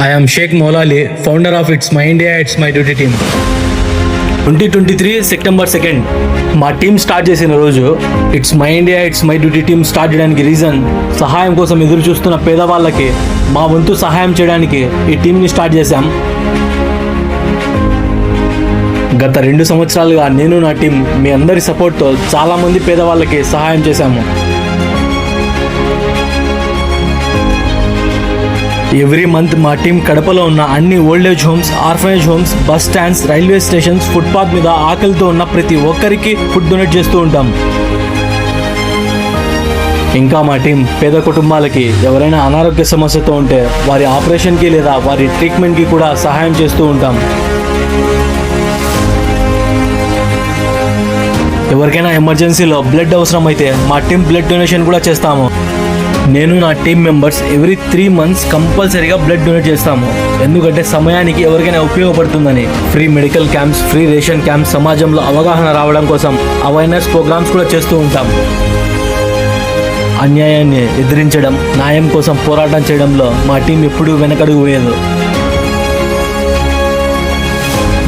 I am Sheikh Maulali, founder of It's My India, It's My Duty team. 2023 September 2 మా team start చేసిన రోజు it's my India it's my duty team start చేయడానికి reason సహాయం కోసం ఎదురు చూస్తున్న పేదవాళ్ళకి మా వంతు సహాయం చేయడానికి ఈ టీంని స్టార్ట్ చేశాం. గత 2 సంవత్సరాలుగా నేను నా టీం మీ అందరి సపోర్ట్తో చాలామంది పేదవాళ్ళకి సహాయం చేశాము. ఎవ్రీ మంత్ మా టీం కడపలో ఉన్న అన్ని old age homes, orphanage homes, bus stands, railway stations, footpath మీద ఆకలితో ఉన్న ప్రతి ఒక్కరికి ఫుడ్ డొనేట్ చేస్తూ ఉంటాం. ఇంకా మా టీం పేద కుటుంబాలకి ఎవరైనా అనారోగ్య సమస్యతో ఉంటే వారి ఆపరేషన్కి లేదా వారి ట్రీట్మెంట్కి కూడా సహాయం చేస్తూ ఉంటాం. ఎవరికైనా ఎమర్జెన్సీలో బ్లడ్ అవసరం అయితే మా టీం బ్లడ్ డొనేషన్ కూడా చేస్తాము. నేను నా టీం మెంబర్స్ ఎవ్రీ 3 months కంపల్సరీగా బ్లడ్ డొనేట్ చేస్తాము. ఎందుకంటే సమయానికి ఎవరికైనా ఉపయోగపడుతుందని. Free medical camps, free ration camps, సమాజంలో అవగాహన రావడం కోసం అవేర్నెస్ ప్రోగ్రామ్స్ కూడా చేస్తూ ఉంటాం. అన్యాయాన్ని ఎదిరించడం, న్యాయం కోసం పోరాటం చేయడంలో మా టీం ఎప్పుడూ వెనకడుగు వేయదు.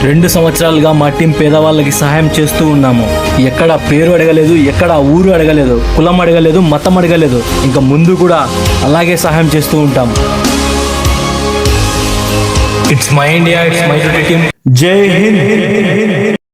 2 సంవత్సరాలుగా మా టీం పేదవాళ్ళకి సహాయం చేస్తూ ఉన్నాము. ఎక్కడ పేరు అడగలేదు, ఎక్కడ ఊరు అడగలేదు, కులం అడగలేదు, మతం అడగలేదు. ఇంకా ముందు కూడా అలాగే సహాయం చేస్తూ ఉంటాం. It's my India, it's my duty team. జై హింద్.